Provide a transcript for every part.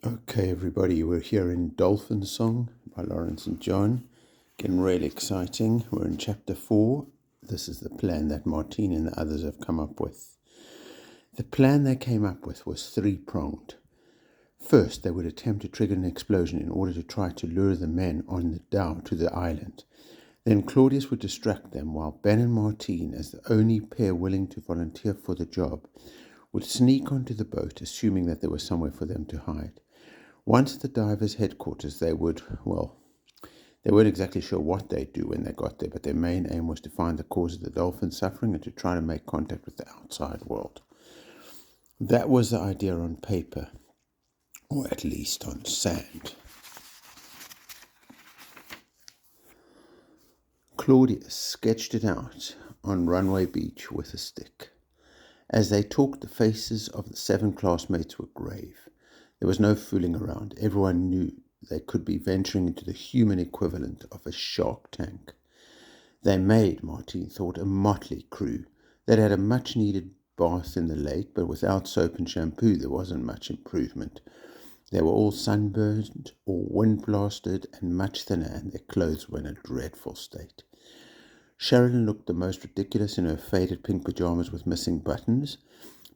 Okay, everybody, we're here in Dolphin Song by Lawrence and John. Getting really exciting. We're in chapter 4. This is the plan that Martine and the others have come up with. The plan they came up with was three-pronged. First, they would attempt to trigger an explosion in order to try to lure the men on the dhow to the island. Then Claudius would distract them while Ben and Martine, as the only pair willing to volunteer for the job, would sneak onto the boat, assuming that there was somewhere for them to hide. Once at the divers' headquarters, they weren't exactly sure what they'd do when they got there, but their main aim was to find the cause of the dolphin suffering and to try to make contact with the outside world. That was the idea on paper, or at least on sand. Claudius sketched it out on Runway Beach with a stick. As they talked, the faces of the 7 classmates were grave. There was no fooling around. Everyone knew they could be venturing into the human equivalent of a shark tank. They made, Martine thought, a motley crew. They'd had a much-needed bath in the lake, but without soap and shampoo there wasn't much improvement. They were all sunburned or wind-blasted and much thinner, and their clothes were in a dreadful state. Sherilyn looked the most ridiculous in her faded pink pajamas with missing buttons,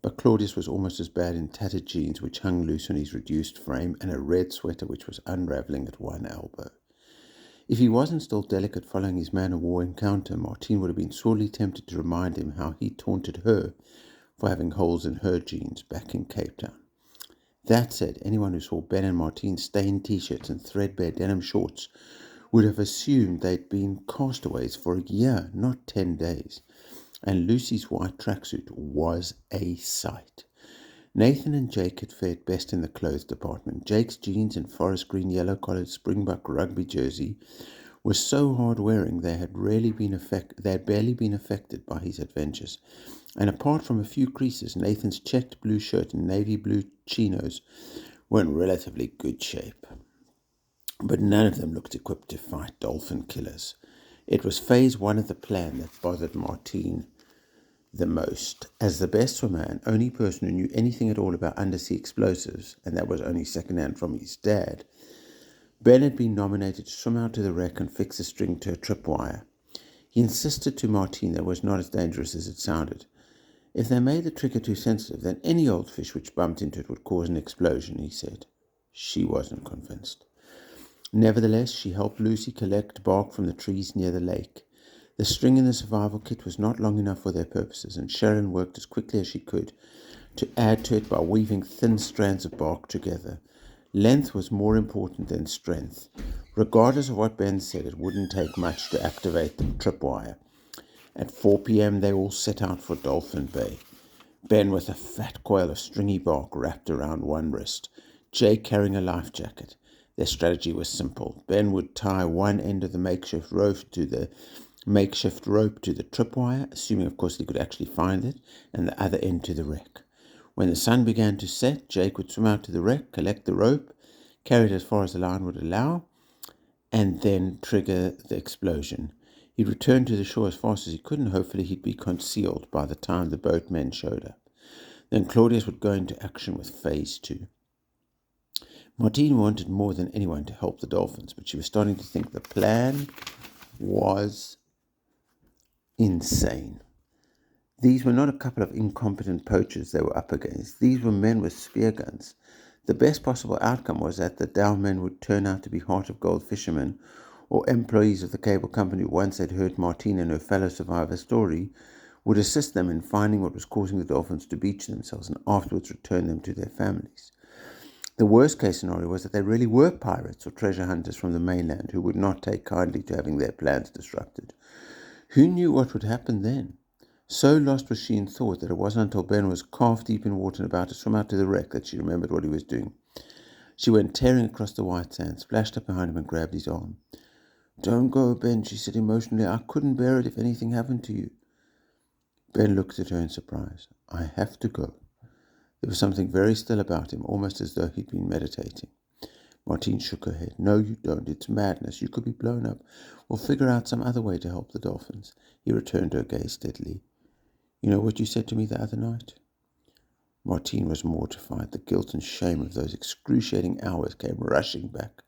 but Claudius was almost as bad in tattered jeans which hung loose on his reduced frame and a red sweater which was unravelling at one elbow. If he wasn't still delicate following his man-of-war encounter, Martine would have been sorely tempted to remind him how he taunted her for having holes in her jeans back in Cape Town. That said, anyone who saw Ben and Martine's stained t-shirts and threadbare denim shorts would have assumed they'd been castaways for a year, not 10 days. And Lucy's white tracksuit was a sight. Nathan and Jake had fared best in the clothes department. Jake's jeans and forest green yellow-collared Springbok rugby jersey was so hard-wearing they had barely been affected by his adventures. And apart from a few creases, Nathan's checked blue shirt and navy blue chinos were in relatively good shape. But none of them looked equipped to fight dolphin killers. It was phase 1 of the plan that bothered Martine the most. As the best swimmer and only person who knew anything at all about undersea explosives, and that was only secondhand from his dad, Ben had been nominated to swim out to the wreck and fix a string to a tripwire. He insisted to Martine that it was not as dangerous as it sounded. If they made the trigger too sensitive, then any old fish which bumped into it would cause an explosion, he said. She wasn't convinced. Nevertheless, she helped Lucy collect bark from the trees near the lake. The string in the survival kit was not long enough for their purposes, and Sherilyn worked as quickly as she could to add to it by weaving thin strands of bark together. Length was more important than strength. Regardless of what Ben said, it wouldn't take much to activate the tripwire. At 4 p.m. they all set out for Dolphin Bay. Ben with a fat coil of stringy bark wrapped around one wrist, Jake carrying a life jacket. Their strategy was simple. Ben would tie one end of the makeshift rope to the tripwire, assuming of course he could actually find it, and the other end to the wreck. When the sun began to set, Jake would swim out to the wreck, collect the rope, carry it as far as the line would allow, and then trigger the explosion. He'd return to the shore as fast as he could, and hopefully he'd be concealed by the time the boatmen showed up. Then Claudius would go into action with phase 2. Martine wanted more than anyone to help the dolphins, but she was starting to think the plan was insane. These were not a couple of incompetent poachers they were up against. These were men with spear guns. The best possible outcome was that the Dow men would turn out to be heart of gold fishermen or employees of the cable company who once had heard Martine and her fellow survivor's story, would assist them in finding what was causing the dolphins to beach themselves and afterwards return them to their families. The worst case scenario was that they really were pirates or treasure hunters from the mainland who would not take kindly to having their plans disrupted. Who knew what would happen then? So lost was she in thought that it wasn't until Ben was calf deep in water and about to swim out to the wreck that she remembered what he was doing. She went tearing across the white sand, splashed up behind him and grabbed his arm. "Don't go, Ben," she said emotionally. "I couldn't bear it if anything happened to you." Ben looked at her in surprise. "I have to go." There was something very still about him, almost as though he'd been meditating. Martine shook her head. "No, you don't. It's madness. You could be blown up. We'll figure out some other way to help the dolphins." He returned her gaze steadily. "You know what you said to me the other night?" Martine was mortified. The guilt and shame of those excruciating hours came rushing back.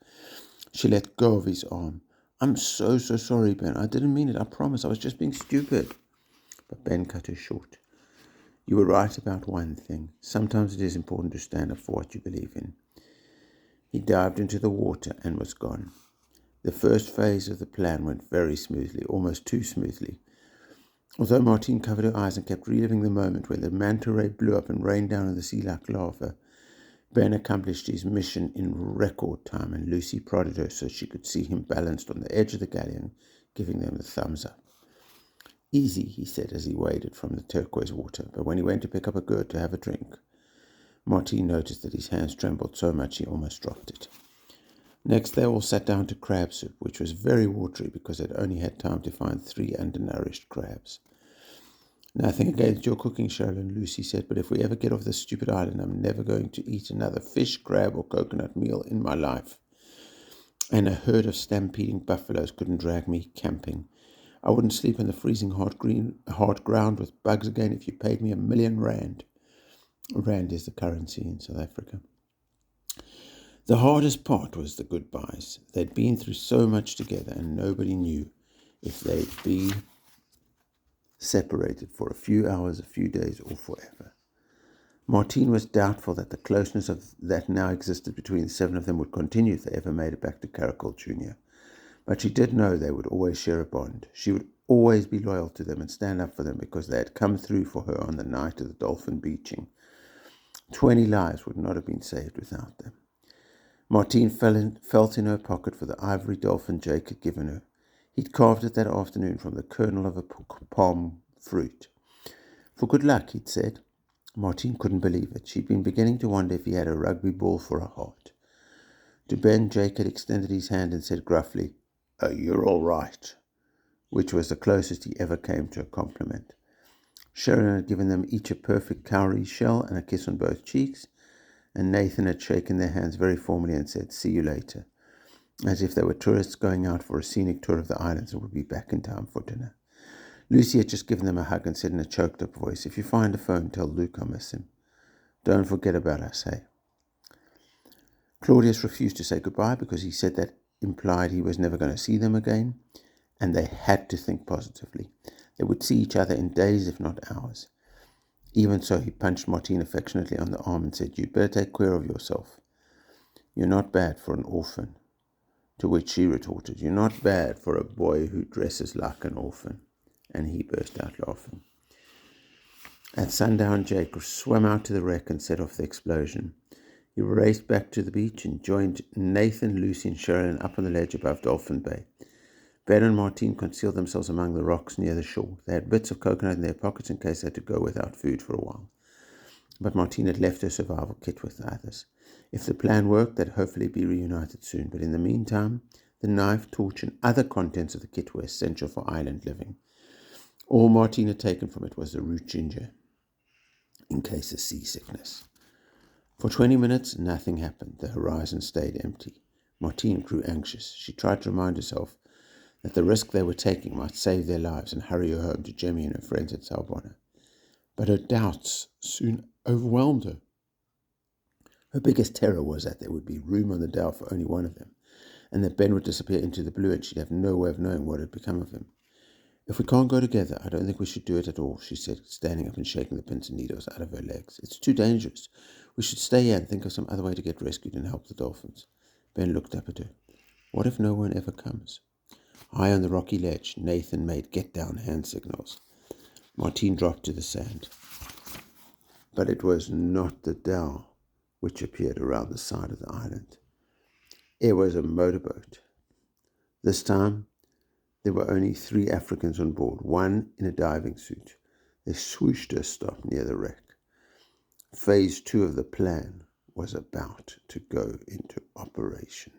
She let go of his arm. "I'm so sorry, Ben. I didn't mean it. I promise. I was just being stupid." But Ben cut her short. "You were right about one thing. Sometimes it is important to stand up for what you believe in." He dived into the water and was gone. The first phase of the plan went very smoothly, almost too smoothly. Although Martine covered her eyes and kept reliving the moment when the manta ray blew up and rained down on the sea like lava, Ben accomplished his mission in record time, and Lucy prodded her so she could see him balanced on the edge of the galleon, giving them the thumbs up. "Easy," he said as he waded from the turquoise water, but when he went to pick up a gourd to have a drink, Martine noticed that his hands trembled so much he almost dropped it. Next, they all sat down to crab soup, which was very watery because they'd only had time to find 3 undernourished crabs. "Nothing against your cooking, Sherilyn," Lucy said, "but if we ever get off this stupid island, I'm never going to eat another fish, crab, or coconut meal in my life. And a herd of stampeding buffaloes couldn't drag me camping. I wouldn't sleep in the freezing hard ground with bugs again if you paid me R1,000,000. Rand is the currency in South Africa. The hardest part was the goodbyes. They'd been through so much together, and nobody knew if they'd be separated for a few hours, a few days, or forever. Martine was doubtful that the closeness that now existed between the 7 of them would continue if they ever made it back to Caracol Jr. But she did know they would always share a bond. She would always be loyal to them and stand up for them because they had come through for her on the night of the dolphin beaching. 20 lives would not have been saved without them. Martine felt in her pocket for the ivory dolphin Jake had given her. He'd carved it that afternoon from the kernel of a palm fruit. "For good luck," he'd said. Martine couldn't believe it. She'd been beginning to wonder if he had a rugby ball for a heart. To Ben, Jake had extended his hand and said gruffly, "Oh, you're all right," which was the closest he ever came to a compliment. Sherilyn had given them each a perfect cowrie shell and a kiss on both cheeks, and Nathan had shaken their hands very formally and said, "See you later," as if they were tourists going out for a scenic tour of the islands and would be back in time for dinner. Lucy had just given them a hug and said in a choked-up voice, "If you find a phone, tell Luke I miss him. Don't forget about us, hey?" Claudius refused to say goodbye because he said that implied he was never going to see them again, and they had to think positively. They would see each other in days, if not hours. Even so, he punched Martine affectionately on the arm and said, "You'd better take care of yourself. You're not bad for an orphan." To which she retorted, "You're not bad for a boy who dresses like an orphan." And he burst out laughing. At sundown, Jake swam out to the wreck and set off the explosion. He raced back to the beach and joined Nathan, Lucy, and Sherilyn up on the ledge above Dolphin Bay. Ben and Martine concealed themselves among the rocks near the shore. They had bits of coconut in their pockets in case they had to go without food for a while. But Martine had left her survival kit with the others. If the plan worked, they'd hopefully be reunited soon. But in the meantime, the knife, torch, and other contents of the kit were essential for island living. All Martine had taken from it was the root ginger, in case of seasickness. For 20 minutes, nothing happened. The horizon stayed empty. Martine grew anxious. She tried to remind herself that the risk they were taking might save their lives and hurry her home to Jemmy and her friends at Salbona. But her doubts soon overwhelmed her. Her biggest terror was that there would be room on the dhow for only one of them, and that Ben would disappear into the blue and she'd have no way of knowing what had become of him. "If we can't go together, I don't think we should do it at all," she said, standing up and shaking the pins and needles out of her legs. "It's too dangerous. We should stay here and think of some other way to get rescued and help the dolphins." Ben looked up at her. "What if no one ever comes?" High on the rocky ledge, Nathan made get-down hand signals. Martine dropped to the sand. But it was not the dhow which appeared around the side of the island. It was a motorboat. This time, there were only 3 Africans on board, one in a diving suit. They swooshed to a stop near the wreck. Phase 2 of the plan was about to go into operation.